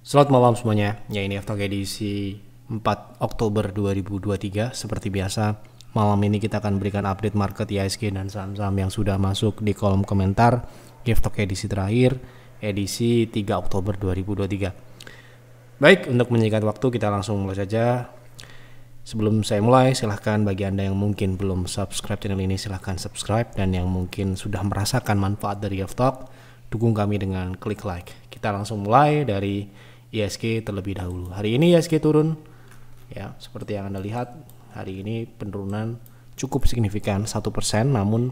Selamat malam semuanya. Ya, ini Aftok edisi 4 Oktober 2023. Seperti biasa, malam ini kita akan berikan update market IHSG dan saham-saham yang sudah masuk di kolom komentar Aftok edisi terakhir, edisi 3 Oktober 2023. Baik, untuk menyingkat waktu kita langsung mulai saja. Sebelum saya mulai, silahkan bagi Anda yang mungkin belum subscribe channel ini, silahkan subscribe. Dan yang mungkin sudah merasakan manfaat dari Aftok, dukung kami dengan klik like. Kita langsung mulai dari IHSG terlebih dahulu. Hari ini IHSG turun, ya seperti yang Anda lihat. Hari ini penurunan cukup signifikan 1%, namun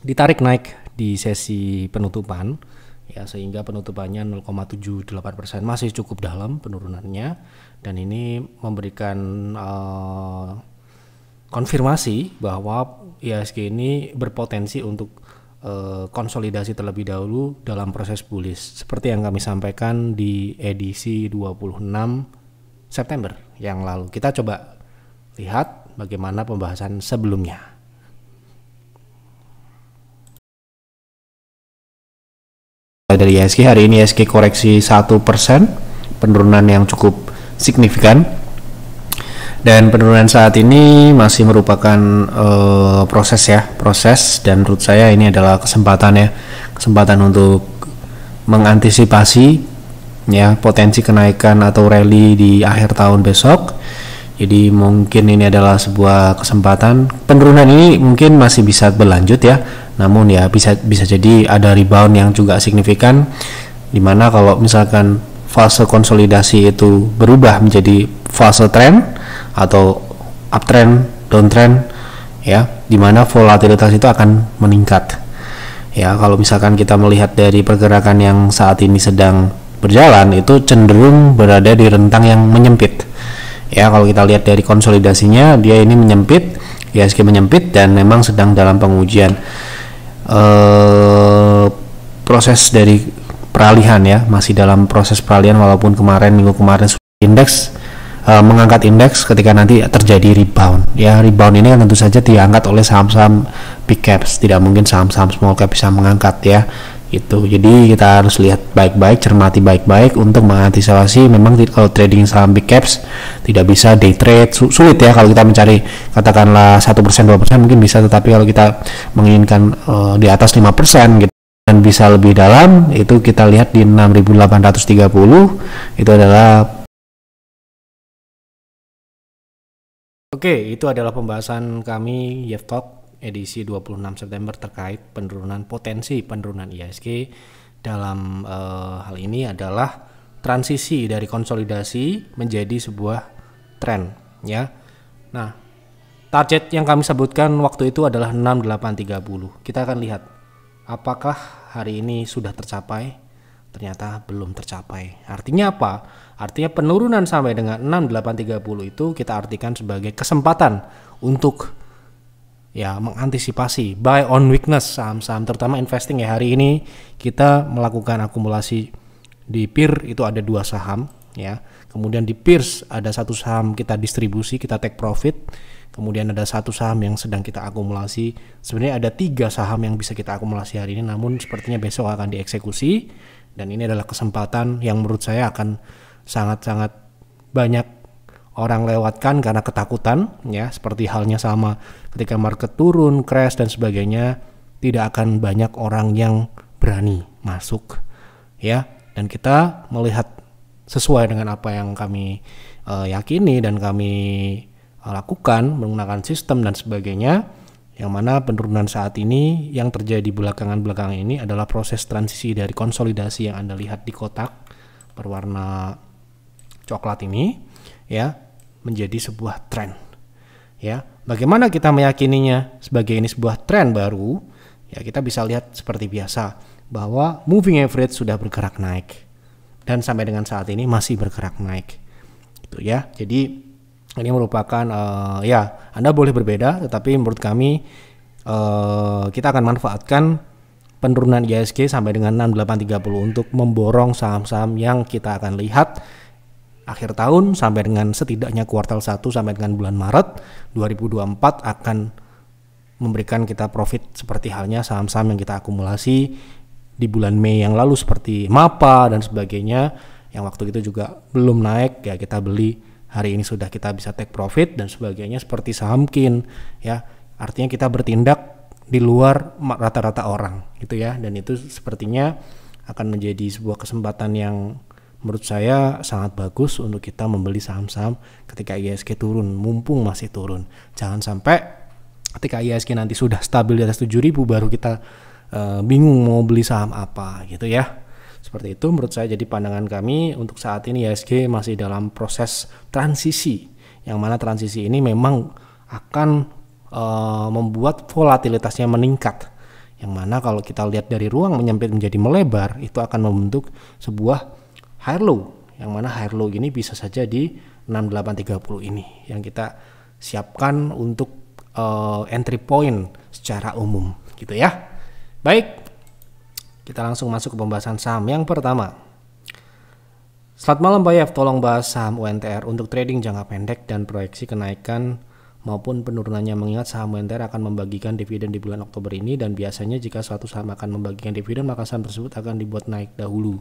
ditarik naik di sesi penutupan, ya sehingga penutupannya 0,78%, masih cukup dalam penurunannya, dan ini memberikan konfirmasi bahwa IHSG ini berpotensi untuk konsolidasi terlebih dahulu dalam proses bullish seperti yang kami sampaikan di edisi 26 September yang lalu. Kita coba lihat bagaimana pembahasan sebelumnya. Dari IHSG, hari ini IHSG koreksi 1%, penurunan yang cukup signifikan. Dan penurunan saat ini masih merupakan proses, dan menurut saya ini adalah kesempatan untuk mengantisipasi ya potensi kenaikan atau rally di akhir tahun besok. Jadi mungkin ini adalah sebuah kesempatan. Penurunan ini mungkin masih bisa berlanjut ya, namun ya bisa jadi ada rebound yang juga signifikan, dimana kalau misalkan fase konsolidasi itu berubah menjadi fase trend atau uptrend, downtrend, ya, dimana volatilitas itu akan meningkat. Ya, kalau misalkan kita melihat dari pergerakan yang saat ini sedang berjalan, itu cenderung berada di rentang yang menyempit. Ya, kalau kita lihat dari konsolidasinya, dia ini menyempit, IHSG menyempit, dan memang sedang dalam pengujian proses dari peralihan, ya, masih dalam proses peralihan, walaupun minggu kemarin indeks mengangkat indeks ketika nanti terjadi rebound. Ya, rebound ini kan tentu saja diangkat oleh saham-saham big caps, tidak mungkin saham-saham small cap bisa mengangkat ya. Itu. Jadi kita harus lihat baik-baik, cermati baik-baik untuk mengantisipasi. Memang kalau trading saham big caps tidak bisa day trade, sulit ya. Kalau kita mencari katakanlah 1%, 2% mungkin bisa, tetapi kalau kita menginginkan di atas 5% gitu dan bisa lebih dalam, itu kita lihat di 6.830 itu adalah. Oke, itu adalah pembahasan kami Aftok edisi 26 September terkait potensi penurunan IHSG dalam hal ini adalah transisi dari konsolidasi menjadi sebuah tren, ya. Nah, target yang kami sebutkan waktu itu adalah 6830. Kita akan lihat apakah hari ini sudah tercapai. Ternyata belum tercapai. Artinya apa? Artinya penurunan sampai dengan 6830 itu kita artikan sebagai kesempatan untuk ya mengantisipasi buy on weakness saham-saham, terutama investing ya. Hari ini kita melakukan akumulasi di PIR itu ada 2 saham ya. Kemudian di PIRS ada 1 saham kita distribusi, kita take profit. Kemudian ada 1 saham yang sedang kita akumulasi. Sebenarnya ada 3 saham yang bisa kita akumulasi hari ini, namun sepertinya besok akan dieksekusi. Dan ini adalah kesempatan yang menurut saya akan sangat-sangat banyak orang lewatkan karena ketakutan ya, seperti halnya sama ketika market turun, crash dan sebagainya, tidak akan banyak orang yang berani masuk ya. Dan kita melihat sesuai dengan apa yang kami yakini dan kami lakukan menggunakan sistem dan sebagainya, yang mana penurunan saat ini yang terjadi belakangan ini adalah proses transisi dari konsolidasi yang Anda lihat di kotak berwarna coklat ini ya menjadi sebuah tren ya. Bagaimana kita meyakininya sebagai ini sebuah tren baru? Ya, kita bisa lihat seperti biasa bahwa moving average sudah bergerak naik dan sampai dengan saat ini masih bergerak naik gitu ya. Jadi ini merupakan ya, Anda boleh berbeda, tetapi menurut kami kita akan manfaatkan penurunan IHSG sampai dengan 6830 untuk memborong saham-saham yang kita akan lihat akhir tahun sampai dengan setidaknya kuartal 1 sampai dengan bulan Maret 2024 akan memberikan kita profit seperti halnya saham-saham yang kita akumulasi di bulan Mei yang lalu seperti MAPA dan sebagainya yang waktu itu juga belum naik, ya kita beli, hari ini sudah kita bisa take profit dan sebagainya, seperti saham KIN ya. Artinya kita bertindak di luar rata-rata orang gitu ya, dan itu sepertinya akan menjadi sebuah kesempatan yang menurut saya sangat bagus untuk kita membeli saham-saham ketika IHSG turun, mumpung masih turun. Jangan sampai ketika IHSG nanti sudah stabil di atas 7.000 baru kita bingung mau beli saham apa gitu ya. Seperti itu menurut saya. Jadi pandangan kami untuk saat ini IHSG masih dalam proses transisi, yang mana transisi ini memang akan membuat volatilitasnya meningkat, yang mana kalau kita lihat dari ruang menyempit menjadi melebar, itu akan membentuk sebuah high low, yang mana high low ini bisa saja di 6830 ini yang kita siapkan untuk entry point secara umum gitu ya. Baik, kita langsung masuk ke pembahasan saham yang pertama. Selamat malam Pak Yev, tolong bahas saham UNTR untuk trading jangka pendek dan proyeksi kenaikan maupun penurunannya, mengingat saham UNTR akan membagikan dividen di bulan Oktober ini, dan biasanya jika suatu saham akan membagikan dividen maka saham tersebut akan dibuat naik dahulu.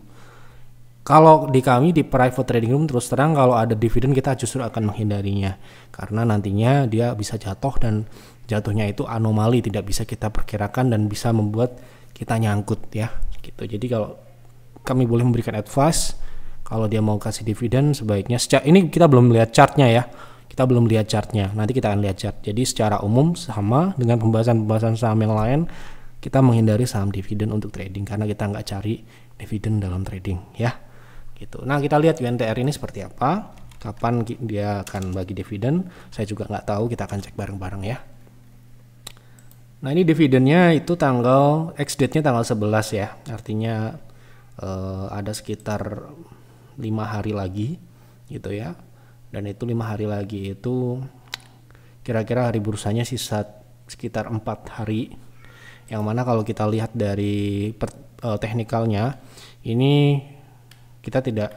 Kalau di kami di private trading room, terus terang kalau ada dividen kita justru akan menghindarinya, karena nantinya dia bisa jatuh, dan jatuhnya itu anomali, tidak bisa kita perkirakan dan bisa membuat kita nyangkut ya gitu. Jadi kalau kami boleh memberikan advice, kalau dia mau kasih dividen sebaiknya ini kita belum lihat chartnya ya, kita belum lihat chartnya, nanti kita akan lihat chart. Jadi secara umum sama dengan pembahasan saham yang lain, kita menghindari saham dividen untuk trading karena kita nggak cari dividen dalam trading ya gitu. Nah kita lihat UNTR ini seperti apa, kapan dia akan bagi dividen saya juga nggak tahu, kita akan cek bareng-bareng ya. Nah ini dividennya itu tanggal X date-nya tanggal 11 ya, artinya ada sekitar 5 hari lagi gitu ya, dan itu 5 hari lagi itu kira-kira hari bursanya sisa sekitar 4 hari, yang mana kalau kita lihat dari teknikalnya ini kita tidak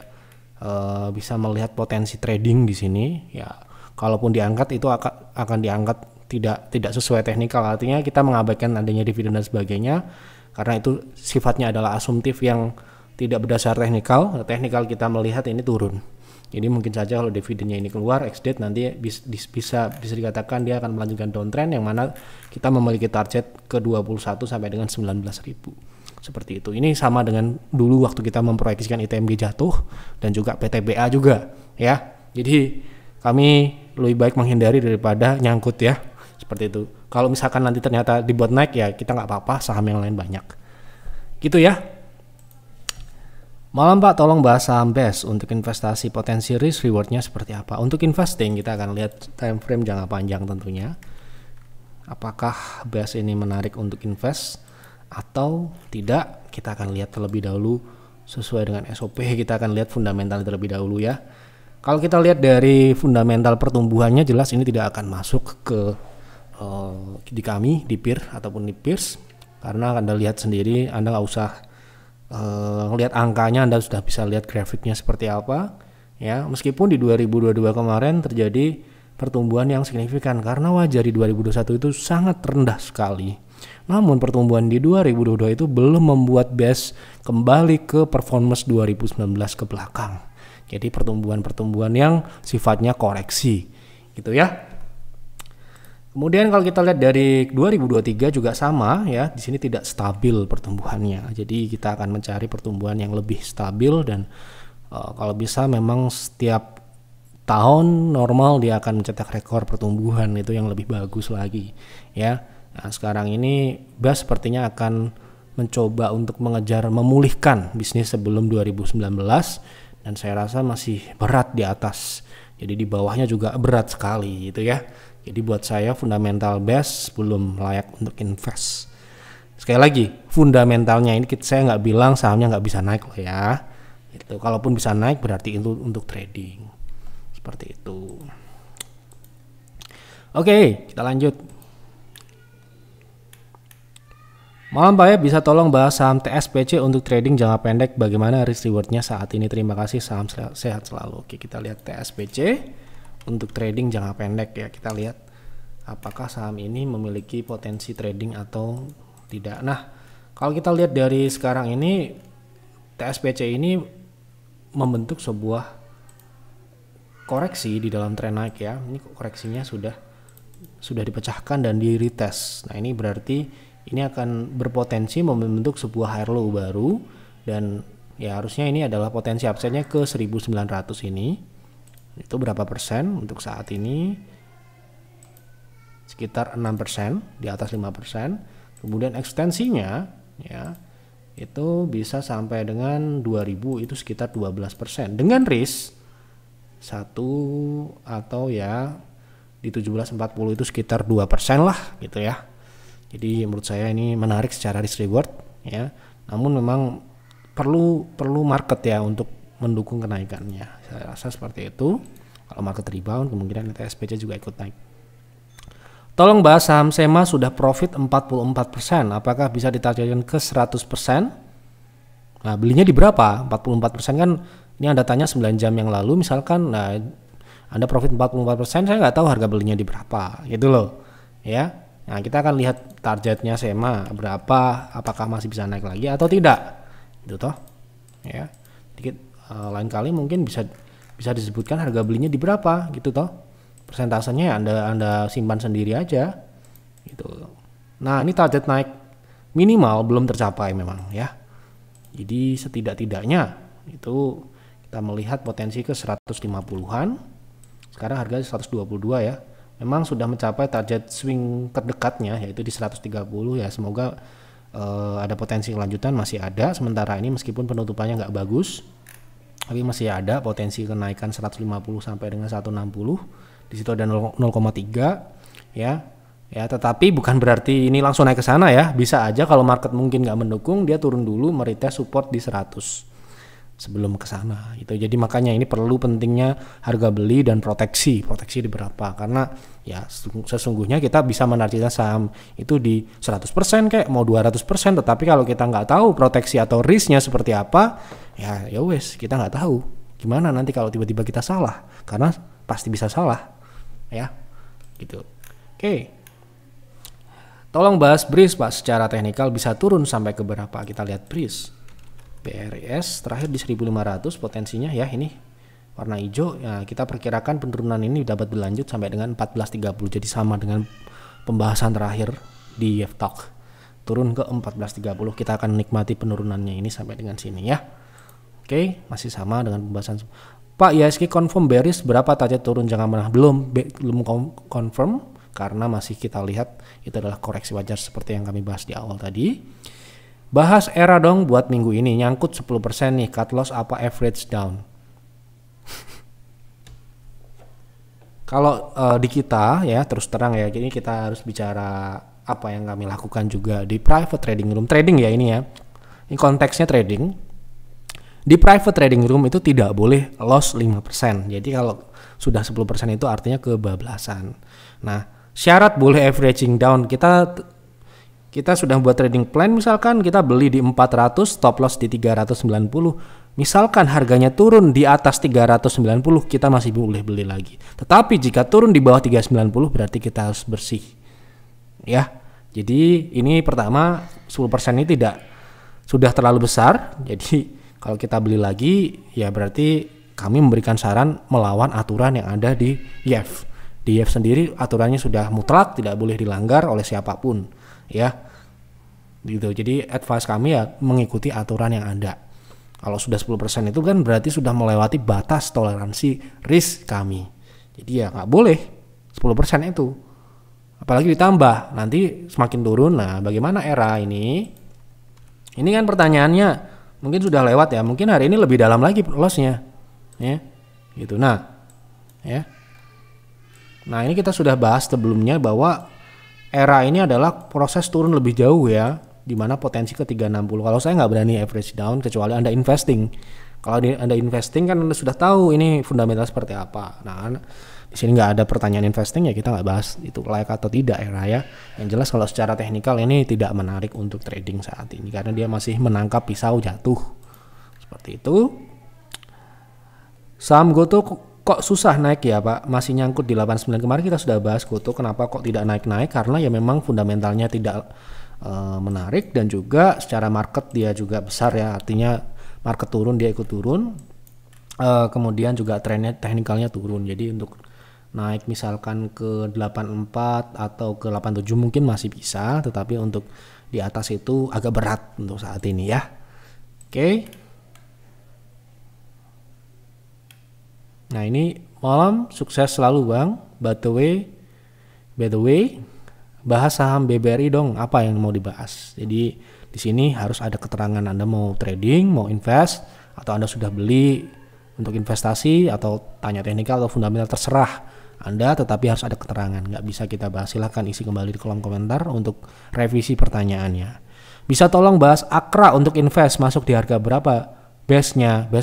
bisa melihat potensi trading di sini ya. Kalaupun diangkat itu akan diangkat tidak sesuai teknikal, artinya kita mengabaikan adanya dividen dan sebagainya karena itu sifatnya adalah asumtif yang tidak berdasar teknikal. Teknikal kita melihat ini turun, jadi mungkin saja kalau dividennya ini keluar X date nanti bisa dikatakan dia akan melanjutkan downtrend, yang mana kita memiliki target ke 21 sampai dengan 19.000 seperti itu. Ini sama dengan dulu waktu kita memproyeksikan ITMG jatuh dan juga PTBA juga ya. Jadi kami lebih baik menghindari daripada nyangkut ya, seperti itu. Kalau misalkan nanti ternyata dibuat naik ya kita nggak apa-apa, saham yang lain banyak gitu ya. Malam Pak, tolong bahas saham BES untuk investasi, potensi risk rewardnya seperti apa. Untuk investing kita akan lihat time frame jangka panjang tentunya, apakah BES ini menarik untuk invest atau tidak. Kita akan lihat terlebih dahulu sesuai dengan SOP, kita akan lihat fundamental terlebih dahulu ya. Kalau kita lihat dari fundamental pertumbuhannya jelas ini tidak akan masuk ke di kami di peer ataupun di peers, karena Anda lihat sendiri, Anda nggak usah lihat angkanya, Anda sudah bisa lihat grafiknya seperti apa ya. Meskipun di 2022 kemarin terjadi pertumbuhan yang signifikan karena wajar di 2021 itu sangat rendah sekali. Namun pertumbuhan di 2022 itu belum membuat BES kembali ke performance 2019 ke belakang. Jadi pertumbuhan yang sifatnya koreksi gitu ya. Kemudian kalau kita lihat dari 2023 juga sama ya, di sini tidak stabil pertumbuhannya. Jadi kita akan mencari pertumbuhan yang lebih stabil, dan kalau bisa memang setiap tahun normal dia akan mencetak rekor pertumbuhan itu yang lebih bagus lagi ya. Nah, sekarang ini BES sepertinya akan mencoba untuk mengejar memulihkan bisnis sebelum 2019, dan saya rasa masih berat di atas. Jadi di bawahnya juga berat sekali gitu ya. Jadi buat saya fundamental BES belum layak untuk invest. Sekali lagi, fundamentalnya ini saya nggak bilang sahamnya nggak bisa naik loh ya. Itu kalaupun bisa naik berarti itu untuk trading. Seperti itu. Oke, kita lanjut. Malam Pak ya, bisa tolong bahas saham TSPC untuk trading jangka pendek, bagaimana risk rewardnya saat ini? Terima kasih, salam sehat selalu. Oke, kita lihat TSPC untuk trading jangka pendek ya. Kita lihat apakah saham ini memiliki potensi trading atau tidak. Nah, Kalau kita lihat dari sekarang ini, TSPC ini membentuk sebuah koreksi di dalam tren naik ya. Ini koreksinya sudah dipecahkan dan di retest. Nah, ini berarti ini akan berpotensi membentuk sebuah higher low baru, dan ya harusnya ini adalah potensi upside-nya ke 1900 ini. Itu berapa persen untuk saat ini? Sekitar 6%, di atas 5%. Kemudian ekstensinya ya itu bisa sampai dengan 2000, itu sekitar 12%. Dengan risk 1 atau ya di 1740 itu sekitar 2% lah gitu ya. Jadi menurut saya ini menarik secara risk reward ya. Namun memang perlu market ya untuk mendukung kenaikannya. Saya rasa seperti itu. Kalau market rebound kemungkinan TSPC juga ikut naik. Tolong bahas saham SEMA sudah profit 44%. Apakah bisa ditargetkan ke 100%? Nah, belinya di berapa? 44% kan ini Anda tanya 9 jam yang lalu misalkan. Nah, Anda profit 44%, saya nggak tahu harga belinya di berapa gitu loh. Ya. Nah, kita akan lihat targetnya SEMA berapa, apakah masih bisa naik lagi atau tidak. Itu toh. Ya. Dikit lain kali mungkin bisa disebutkan harga belinya di berapa gitu toh. Persentasenya Anda simpan sendiri aja gitu. Nah, ini target naik minimal belum tercapai memang ya. Jadi setidak-tidaknya itu kita melihat potensi ke 150-an. Sekarang harga 122 ya. Memang sudah mencapai target swing terdekatnya yaitu di 130 ya. Semoga ada potensi kelanjutan, masih ada sementara ini meskipun penutupannya nggak bagus. Tapi masih ada potensi kenaikan 150 sampai dengan 160. Di situ ada 0,3 ya. Ya, tetapi bukan berarti ini langsung naik ke sana ya. Bisa aja kalau market mungkin nggak mendukung, dia turun dulu meretest support di 100 sebelum ke sana. Itu jadi makanya ini perlu pentingnya harga beli dan proteksi di berapa, karena ya sesungguhnya kita bisa menargetkan saham itu di 100% kayak mau 200%, tetapi kalau kita nggak tahu proteksi atau risknya seperti apa, ya wes kita nggak tahu gimana nanti kalau tiba-tiba kita salah, karena pasti bisa salah ya gitu. Oke. Tolong bahas BRIS Pak, secara teknikal bisa turun sampai ke berapa? Kita lihat BRIS. BRIS terakhir di 1500 potensinya ya, ini warna hijau ya, kita perkirakan penurunan ini dapat berlanjut sampai dengan 1430. Jadi sama dengan pembahasan terakhir di YEFTALK, turun ke 1430. Kita akan menikmati penurunannya ini sampai dengan sini ya. Oke, masih sama dengan pembahasan. Pak, IHSG confirm bearish, berapa target turun jangan menang? Belum confirm karena masih kita lihat itu adalah koreksi wajar seperti yang kami bahas di awal tadi. Bahas era dong buat minggu ini, nyangkut 10% nih, cut loss apa average down? Kalau di kita ya terus terang ya, ini kita harus bicara apa yang kami lakukan juga di private trading room. Trading ya ini ya, ini konteksnya trading. Di private trading room itu tidak boleh loss 5%. Jadi kalau sudah 10% itu artinya kebablasan. Nah, syarat boleh averaging down. Kita sudah buat trading plan, misalkan kita beli di 400, stop loss di 390. Misalkan harganya turun di atas 390, kita masih boleh beli lagi. Tetapi jika turun di bawah 390 berarti kita harus bersih. Ya. Jadi ini pertama 10% ini sudah terlalu besar. Jadi kalau kita beli lagi ya berarti kami memberikan saran melawan aturan yang ada di YEF. Di YEF sendiri aturannya sudah mutlak, tidak boleh dilanggar oleh siapapun ya. Gitu. Jadi advice kami ya mengikuti aturan yang ada. Kalau sudah 10% itu kan berarti sudah melewati batas toleransi risk kami. Jadi ya nggak boleh 10% itu. Apalagi ditambah nanti semakin turun. Nah, bagaimana era ini? Ini kan pertanyaannya mungkin sudah lewat ya, mungkin hari ini lebih dalam lagi lossnya ya gitu. Nah ini kita sudah bahas sebelumnya bahwa era ini adalah proses turun lebih jauh ya, dimana potensi ke 360. Kalau saya nggak berani average down kecuali Anda investing. Kalau Anda investing kan Anda sudah tahu ini fundamental seperti apa. Nah, di sini nggak ada pertanyaan investing ya, kita nggak bahas itu layak atau tidak era ya. Yang jelas kalau secara teknikal ini tidak menarik untuk trading saat ini karena dia masih menangkap pisau jatuh seperti itu. Saham Goto kok susah naik ya Pak, masih nyangkut di 89. Kemarin kita sudah bahas Goto kenapa kok tidak naik-naik, karena ya memang fundamentalnya tidak menarik, dan juga secara market dia juga besar ya, artinya market turun dia ikut turun. Kemudian juga trennya teknikalnya turun, jadi untuk naik misalkan ke 84 atau ke 87 mungkin masih bisa, tetapi untuk di atas itu agak berat untuk saat ini ya. Oke. Nah ini malam sukses selalu Bang. By the way, bahas saham BBRI dong, apa yang mau dibahas. Jadi di sini harus ada keterangan Anda mau trading, mau invest, atau Anda sudah beli untuk investasi, atau tanya teknikal atau fundamental, terserah Anda, tetapi harus ada keterangan. Nggak bisa kita bahas, silahkan isi kembali di kolom komentar untuk revisi pertanyaannya. Bisa tolong bahas Akra untuk invest, masuk di harga berapa? Best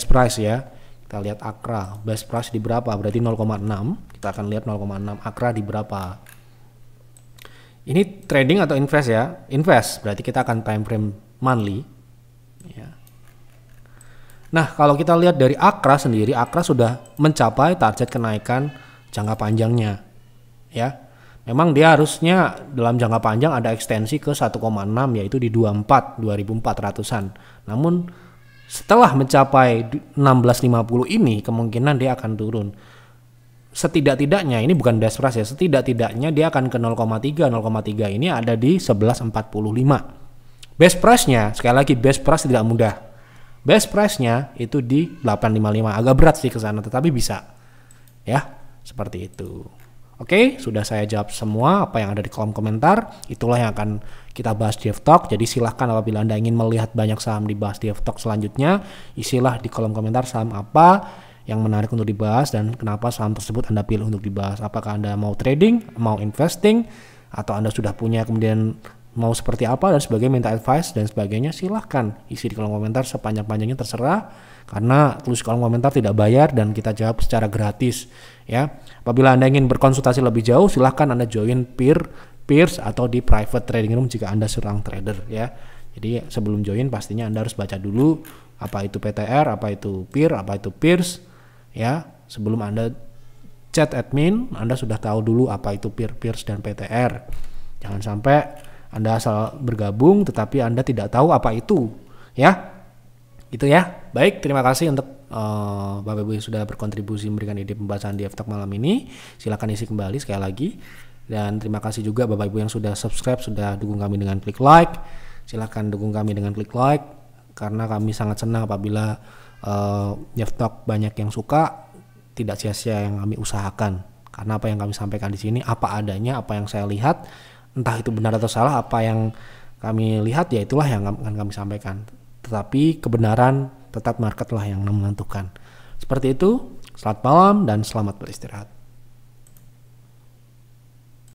price ya. Kita lihat Akra, best price di berapa? Berarti 0,6. Kita akan lihat 0,6 Akra di berapa. Ini trading atau invest ya? Invest, berarti kita akan time frame monthly ya. Nah, kalau kita lihat dari Akra sendiri, Akra sudah mencapai target kenaikan jangka panjangnya. Ya. Memang dia harusnya dalam jangka panjang ada ekstensi ke 1,6, yaitu di 24.400-an. Namun setelah mencapai 1650 ini kemungkinan dia akan turun. Setidak-tidaknya ini bukan best price ya, setidak-tidaknya dia akan ke 0,3 ini ada di 1145. Best price-nya, sekali lagi best price tidak mudah. Best price-nya itu di 855, agak berat sih ke sana, tetapi bisa. Ya, seperti itu. Oke, sudah saya jawab semua apa yang ada di kolom komentar. Itulah yang akan kita bahas di DevTalk. Jadi silahkan apabila Anda ingin melihat banyak saham dibahas di DevTalk selanjutnya, isilah di kolom komentar saham apa yang menarik untuk dibahas dan kenapa saham tersebut Anda pilih untuk dibahas. Apakah Anda mau trading, mau investing, atau Anda sudah punya kemudian mau seperti apa dan sebagainya, minta advice dan sebagainya, silahkan isi di kolom komentar sepanjang-panjangnya, terserah, karena tulis kolom komentar tidak bayar dan kita jawab secara gratis ya. Apabila Anda ingin berkonsultasi lebih jauh, silahkan Anda join peers atau di private trading room jika Anda seorang trader ya. Jadi sebelum join pastinya Anda harus baca dulu apa itu PTR, apa itu peer, apa itu peers ya. Sebelum Anda chat admin, Anda sudah tahu dulu apa itu peers dan PTR. Jangan sampai Anda asal bergabung tetapi Anda tidak tahu apa itu ya. Itu ya. Baik, terima kasih untuk Bapak Ibu yang sudah berkontribusi memberikan ide pembahasan di DevTalk malam ini. Silakan isi kembali sekali lagi. Dan terima kasih juga Bapak Ibu yang sudah subscribe, sudah dukung kami dengan klik like. Silakan dukung kami dengan klik like karena kami sangat senang apabila DevTalk banyak yang suka, tidak sia-sia yang kami usahakan. Karena apa yang kami sampaikan di sini apa adanya, apa yang saya lihat, entah itu benar atau salah, apa yang kami lihat ya itulah yang akan kami sampaikan. Tetapi kebenaran tetap marketlah yang menentukan. Seperti itu, selamat malam dan selamat beristirahat.